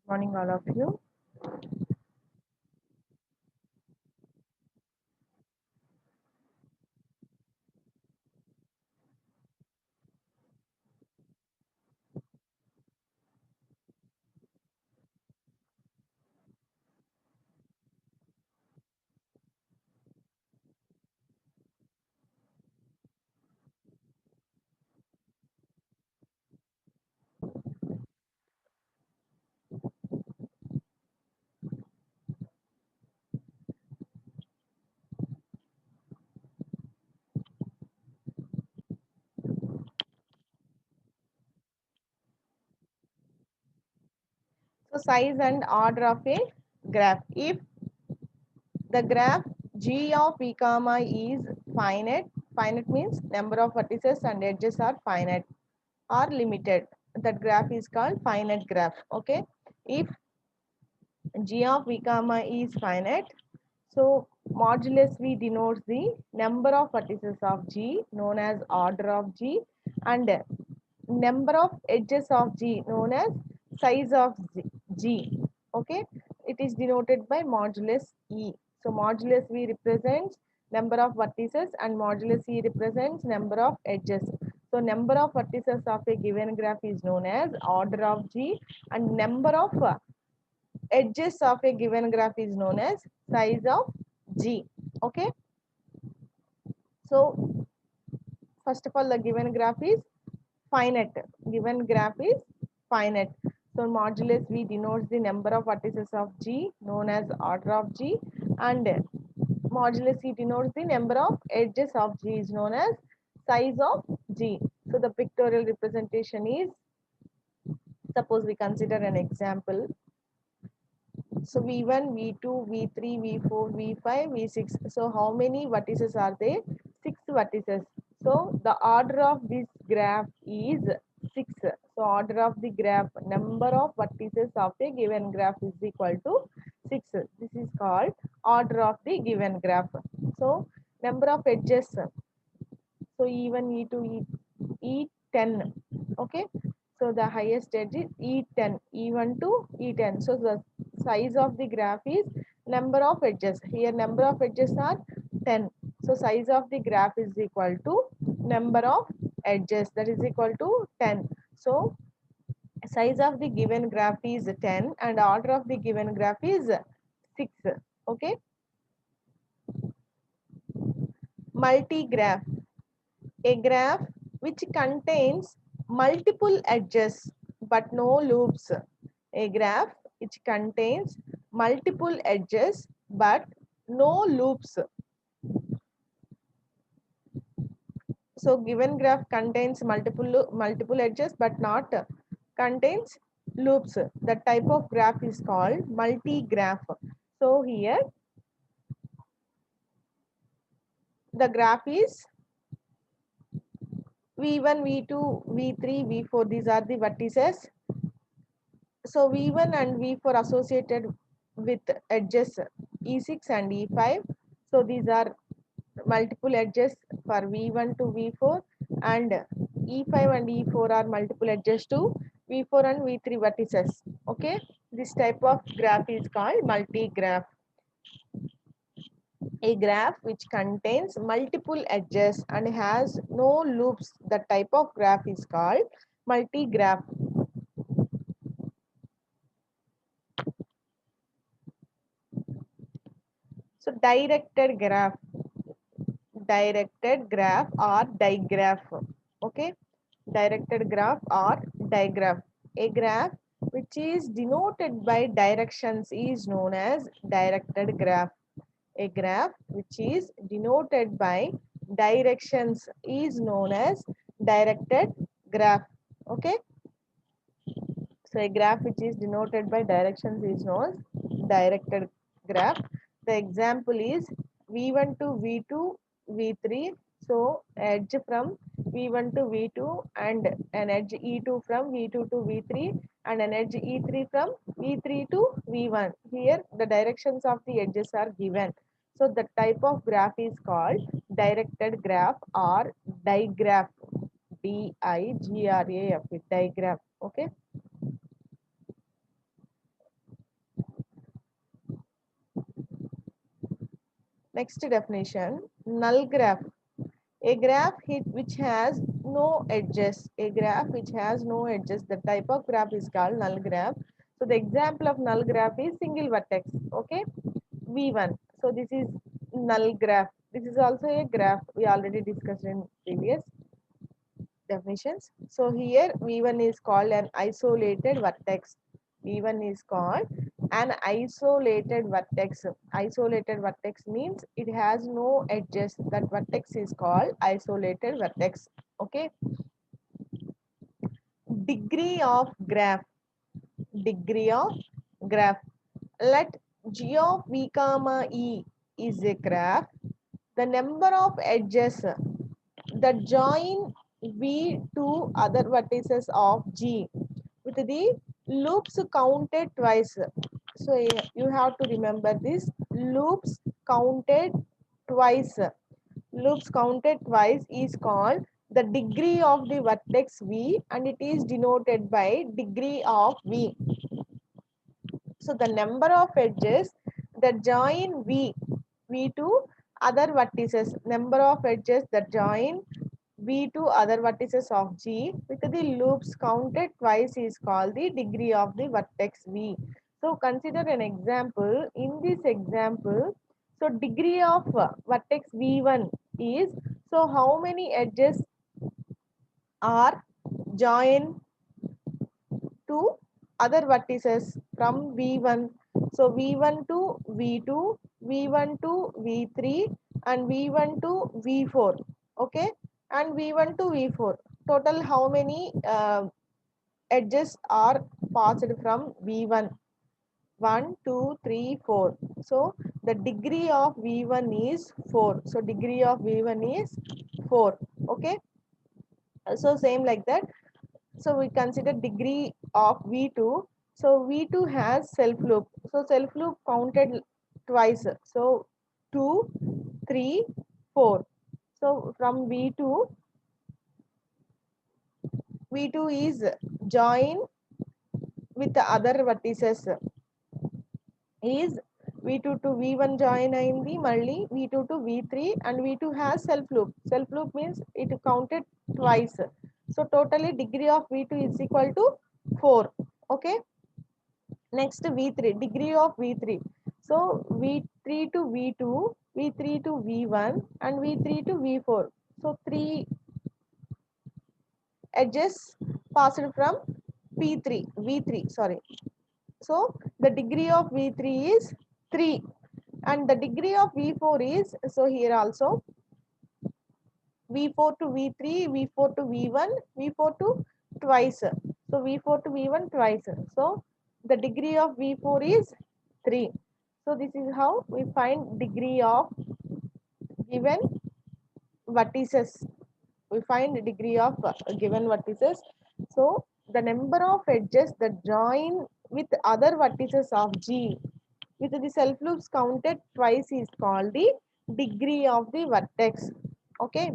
Morning, all of you. So, size and order of a graph. If the graph G of V comma is finite, finite means number of vertices and edges are finite or limited. That graph is called finite graph. Okay. If G of V comma is finite, so modulus V denotes the number of vertices of G known as order of G, and number of edges of G known as size of G. Okay, it is denoted by modulus E. So modulus V represents number of vertices and modulus E represents number of edges. So number of vertices of a given graph is known as order of G, and number of edges of a given graph is known as size of G. Okay, so first of all, the given graph is finite. Given graph is finite. So modulus V denotes the number of vertices of G known as order of G, and modulus E denotes the number of edges of G is known as size of G. So the pictorial representation is, suppose we consider an example. So V1, V2, V3, V4, V5, V6. So how many vertices are there? 6 vertices. So the order of this graph is 6. So order of the graph, number of vertices of a given graph is equal to 6. This is called order of the given graph. So number of edges. So E1, E2, E10. Okay. So the highest edge is E10, E1 to E10. So the size of the graph is number of edges. Here number of edges are 10. So size of the graph is equal to number of edges, that is equal to 10. So size of the given graph is 10 and order of the given graph is 6. Okay. Multi-graph. A graph which contains multiple edges but no loops. A graph which contains multiple edges but no loops. So given graph contains multiple edges but not contains loops. The type of graph is called multi-graph. So here the graph is V1, V2, V3, V4. These are the vertices. So V1 and V4 associated with edges E6 and E5. So these are multiple edges for V1 to V4, and E5 and E4 are multiple edges to V4 and V3 vertices. Okay, this type of graph is called multi-graph. A graph which contains multiple edges and has no loops, the type of graph is called multi-graph. So directed graph or digraph. Okay, directed graph or digraph. A graph which is denoted by directions is known as directed graph. A graph which is denoted by directions is known as directed graph. Okay, so a graph which is denoted by directions is known as directed graph. The example is V1 to V2, V3. So edge from V1 to V2 and an edge E2 from V2 to V3 and an edge E3 from V3 to V1. Here the directions of the edges are given. So the type of graph is called directed graph or digraph. Digraph. Digraph. Okay. Next definition, null graph. A graph which has no edges. A graph which has no edges. The type of graph is called null graph. So the example of null graph is single vertex. Okay, V1. So this is null graph. This is also a graph we already discussed in previous definitions. So here V1 is called an isolated vertex. V1 is called an isolated vertex. Isolated vertex means it has no edges. That vertex is called isolated vertex. Okay. Degree of graph. Degree of graph. Let G of V comma E is a graph. The number of edges that join V to other vertices of G with the loops counted twice. So you have to remember this, loops counted twice. Loops counted twice is called the degree of the vertex V, and it is denoted by degree of V. So the number of edges that join V to other vertices, number of edges that join V to other vertices of G with the loops counted twice is called the degree of the vertex V. So consider an example. In this example, so degree of vertex V1 is, so how many edges are joined to other vertices from V1. So V1 to V2, V1 to V3, and V1 to V4. Okay, and V1 to V4. Total how many edges are passed from V1? 1, 2, 3, 4. So the degree of V1 is 4. So degree of V1 is 4. Okay. So same like that. So we consider degree of V2. So V2 has self loop. So self loop counted twice. So 2, 3, 4. So from V2 is join with the other vertices is V2 to V1 join అయింది మళ్ళీ V2 to V3 and V2 has self loop. Self loop means it counted twice. So totally degree of V2 is equal to 4. Okay. Next V3, degree of V3. So V3 to V2, V3 to V1 and V3 to V4. So 3 edges passed from V3, sorry. So the degree of V3 is 3 and the degree of V4 is, so here also V4 to V3, V4 to V1, V4 to twice. So V4 to V1 twice. So the degree of V4 is 3. So this is how we find degree of given vertices. We find the degree of given vertices. So the number of edges that join with other vertices of G with the self loops counted twice is called the degree of the vertex. Okay.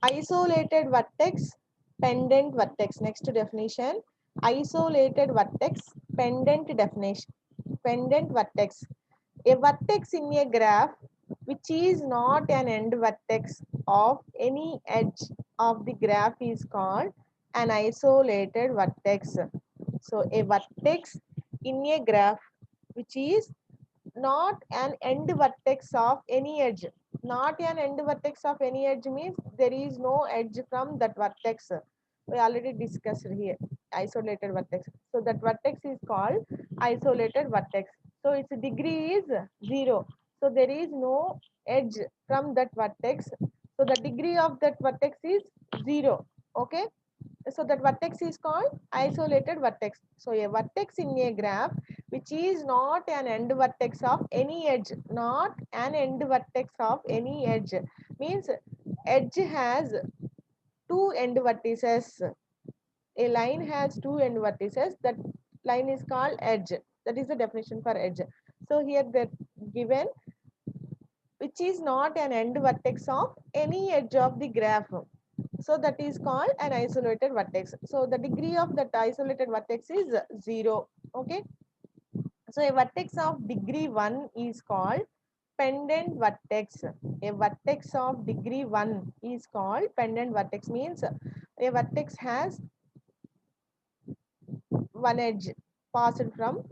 Isolated vertex, pendant vertex. Next definition, isolated vertex, pendant definition. Pendant vertex. A vertex in a graph which is not an end vertex of any edge of the graph is called an isolated vertex. So a vertex in a graph which is not an end vertex of any edge. Not an end vertex of any edge means there is no edge from that vertex. We already discussed here isolated vertex. So that vertex is called isolated vertex. So its degree is 0. So there is no edge from that vertex. So the degree of that vertex is 0. Okay. So that vertex is called isolated vertex. So a vertex in a graph which is not an end vertex of any edge, not an end vertex of any edge means edge has two end vertices. A line has two end vertices. That line is called edge. That is the definition for edge. So here that given which is not an end vertex of any edge of the graph. So that is called an isolated vertex. So the degree of that isolated vertex is 0. Okay. So a vertex of degree 1 is called pendant vertex. A vertex of degree 1 is called pendant vertex, means a vertex has one edge passed from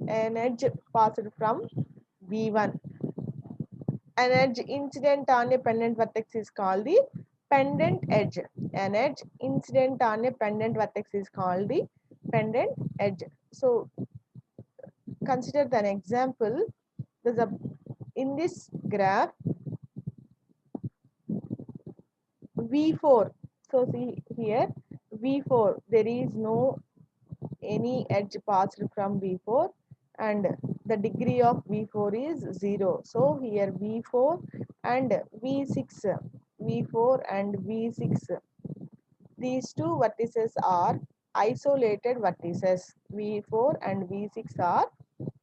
an edge passed from V1. An edge incident on a pendant vertex is called the pendant edge. An edge incident on a pendant vertex is called the pendant edge. So consider an example. There's a in this graph V4. So see here V4, there is no any edge passed from V4 and the degree of V4 is 0. So here V4 and V6, V4 and V6, these two vertices are isolated vertices. V4 and V6 are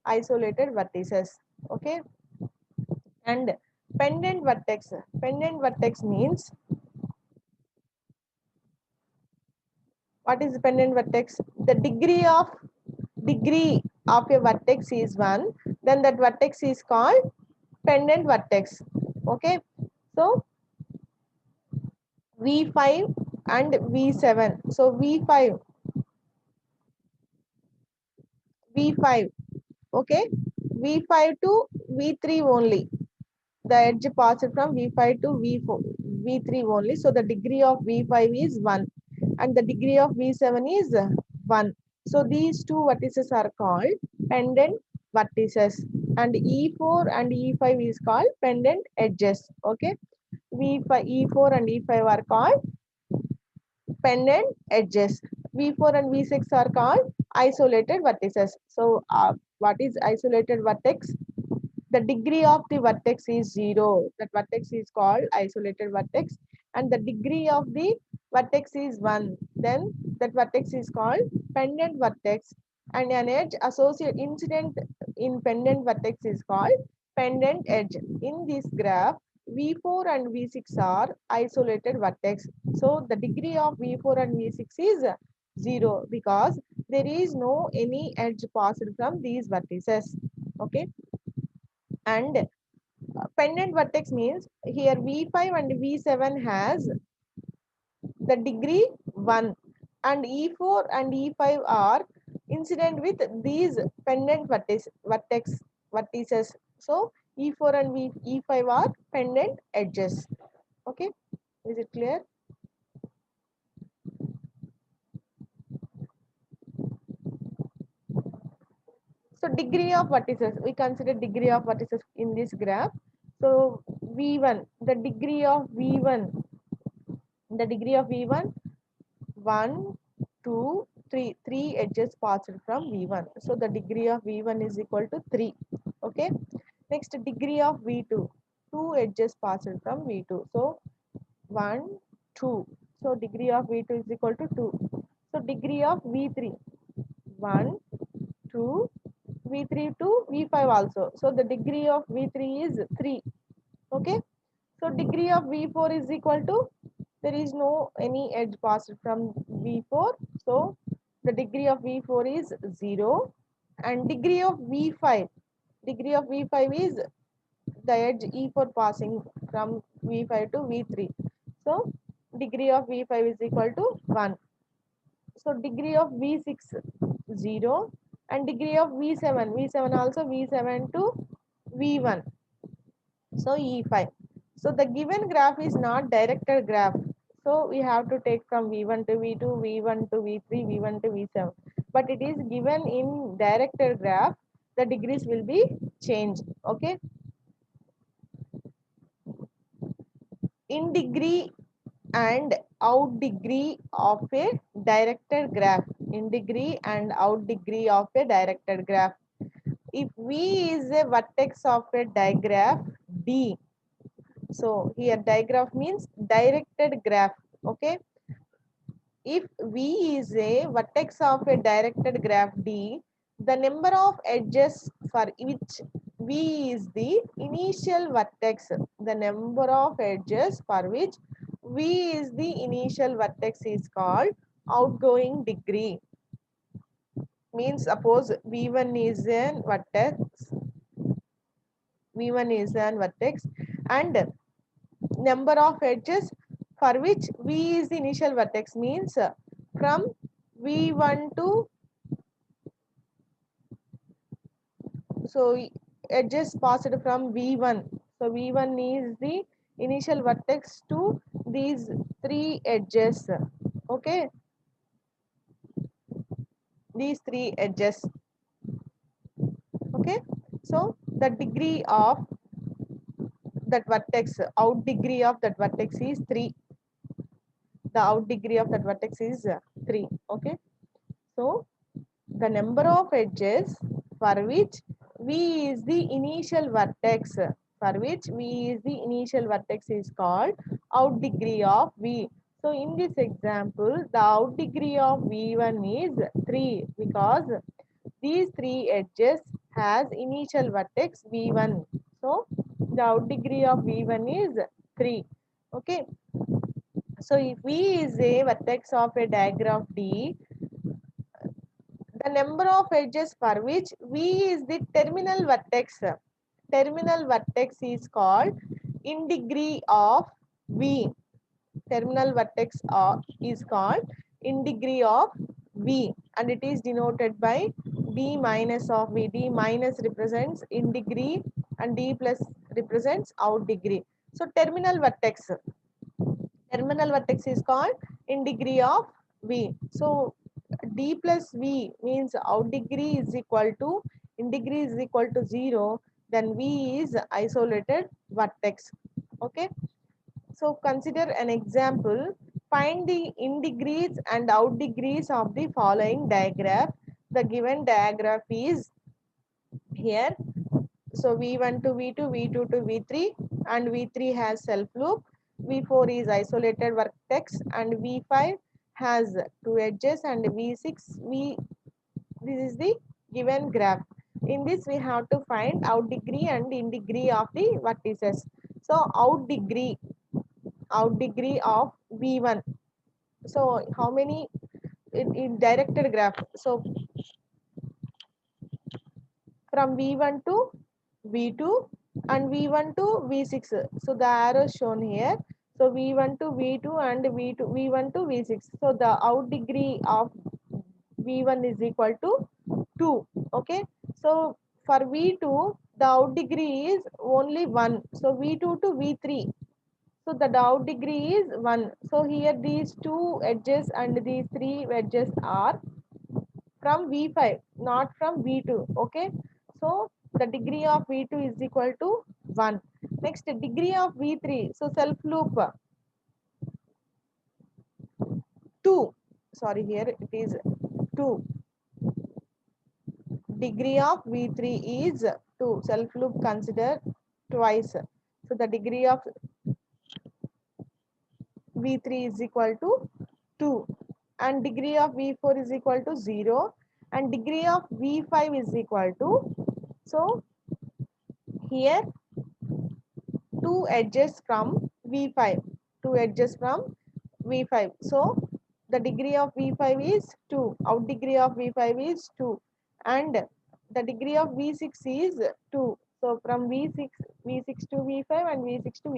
isolated vertices. Okay. And pendant vertex. Pendant vertex means, what is pendant vertex? The degree of a vertex is 1, then that vertex is called pendant vertex. Okay. So V5 and V7. So V5, okay, V5 to V3 only. The edge passed from V5 to V4, V3 only. So the degree of V5 is 1 and the degree of V7 is 1. So these two vertices are called pendant vertices and E4 and E5 is called pendant edges. Okay. V5, E4 and E5 are called pendant edges. V4 and V6 are called isolated vertices. So what is isolated vertex? The degree of the vertex is 0. That vertex is called isolated vertex and the degree of the vertex is 1. Then that vertex is called pendant vertex and an edge associate incident in pendant vertex is called pendant edge. In this graph, V4 and V6 are isolated vertex. So the degree of V4 and V6 is 0 because there is no any edge passed from these vertices. Okay. And pendant vertex means here V5 and V7 has the degree 1 and E4 and E5 are incident with these pendant vertices. So E4 and E5 are pendant edges. Okay, is it clear? So degree of vertices, we consider degree of vertices in this graph. So V1, the degree of V1, the degree of V1, 1, 2, 3, 3 edges passed from V1. So the degree of V1 is equal to 3. Okay. Next, degree of V2, 2 edges passed from V2. So 1, 2. So degree of V2 is equal to 2. So degree of V3, 1, 2, V3 to V5 also. So the degree of V3 is 3. Okay. So degree of V4 is equal to, there is no any edge passed from V4. So the degree of V4 is 0 and degree of V5, degree of V5 is the edge E4 passing from V5 to V3. So degree of V5 is equal to 1. So degree of V6 0 and degree of V7, V7 also V7 to V1. So E5. So the given graph is not directed graph. So we have to take from V1 to V2, V1 to V3, V1 to V7. But it is given in directed graph, the degrees will be changed. Okay. In degree and out degree of a directed graph. In degree and out degree of a directed graph. If V is a vertex of a digraph D, so here digraph means directed graph. Okay. If V is a vertex of a directed graph D, the number of edges for which V is the initial vertex. The number of edges for which V is the initial vertex is called outgoing degree. Means suppose V1 is an vertex, V1 is an vertex, and number of edges for which V is the initial vertex, means from V1 to, so edges passed from V1. So V1 is the initial vertex to these three edges. Okay, these three edges. Okay, so the degree of that vertex, out degree of that vertex is 3. The out degree of that vertex is 3. Okay, so the number of edges for which V is the initial vertex, for which V is the initial vertex is called out degree of V. So in this example, the out degree of V1 is 3 because these three edges has initial vertex V1. So the out degree of V1 is 3. Okay. So if V is a vertex of a diagram D, the number of edges for which V is the terminal vertex. Terminal vertex is called in degree of V. Terminal vertex is called in degree of V, and it is denoted by D minus of V. D minus represents in degree and D plus represents out degree. So terminal vertex. Terminal vertex is called in degree of V. So D plus V means out degree is equal to in degree is equal to 0. Then V is isolated vertex. Okay. So consider an example. Find the in degrees and out degrees of the following diagram. The given diagram is here. So V1 to V2, V2 to V3, and V3 has self loop. V4 is isolated vertex, and V5 has two edges, and V6, this is the given graph. In this, we have to find out degree and in degree of the vertices. So out degree of V1. So how many in directed graph? So from V1 to V2 and V1 to V6. So the arrow shown here. So V1 to V2 and V1 to V6. So the out degree of V1 is equal to 2. Okay. So for V2, the out degree is only 1. So V2 to V3. So the out degree is 1. So here these two edges and these three edges are from V5, not from V2. Okay. So the degree of V2 is equal to 1. Next, degree of V3. So self loop 2. Sorry, here it is 2. Degree of V3 is 2. Self loop consider twice. So the degree of V3 is equal to 2. And degree of V4 is equal to 0. And degree of V5 is equal to, so here two edges from V5, two edges from V5. So the degree of V5 is 2, out degree of V5 is 2, and the degree of V6 is 2. So from V6 to V5 and V6 to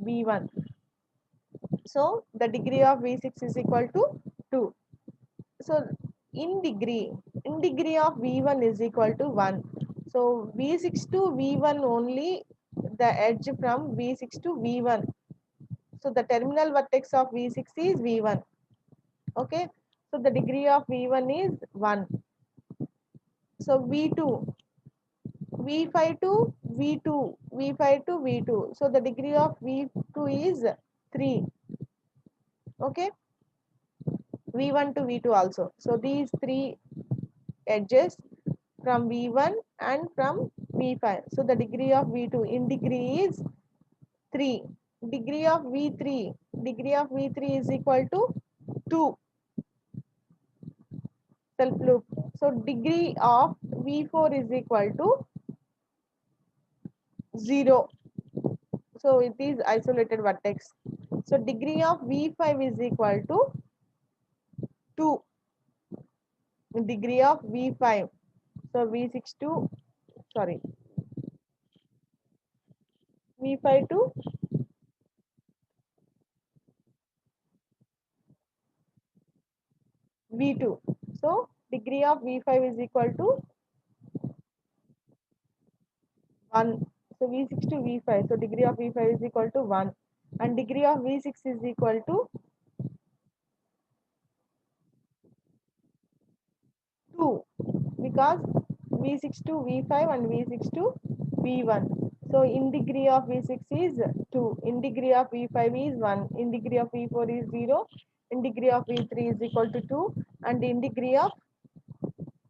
V1. So the degree of V6 is equal to 2. So in degree of V1 is equal to 1. So V6 to V1 only, the edge from V6 to V1. So the terminal vertex of V6 is V1. Okay. So the degree of V1 is 1. So V2, V5 to V2, V5 to V2. So the degree of V2 is 3. Okay. V1 to V2 also. So these three edges from V1 and from V5. So the degree of V2 in degree is 3. Degree of V3 is equal to 2. Self loop. So degree of V4 is equal to 0. So it is isolated vertex. So degree of V5 is equal to 2. degree of V5. So V6 to, sorry, V5 to V2. So degree of V5 is equal to 1. So V6 to V5. So degree of V5 is equal to 1. And degree of V6 is equal to 2. Because V6 to V5 and V6 to V1. So in degree of V6 is 2. In degree of V5 is 1. In degree of V4 is 0. In degree of V3 is equal to 2. And in degree of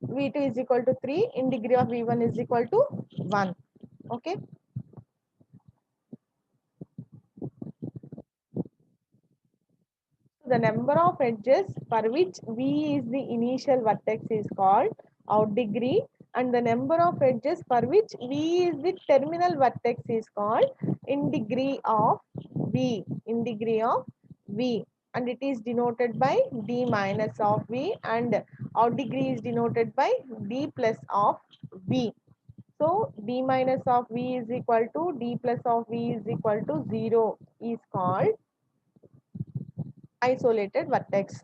V2 is equal to 3. In degree of V1 is equal to 1. Okay. The number of edges for which V is the initial vertex is called out degree, and the number of edges for which V is the terminal vertex is called in degree of V. In degree of V, and it is denoted by D minus of V, and out degree is denoted by D plus of V. So D minus of V is equal to D plus of V is equal to 0 is called isolated vertex.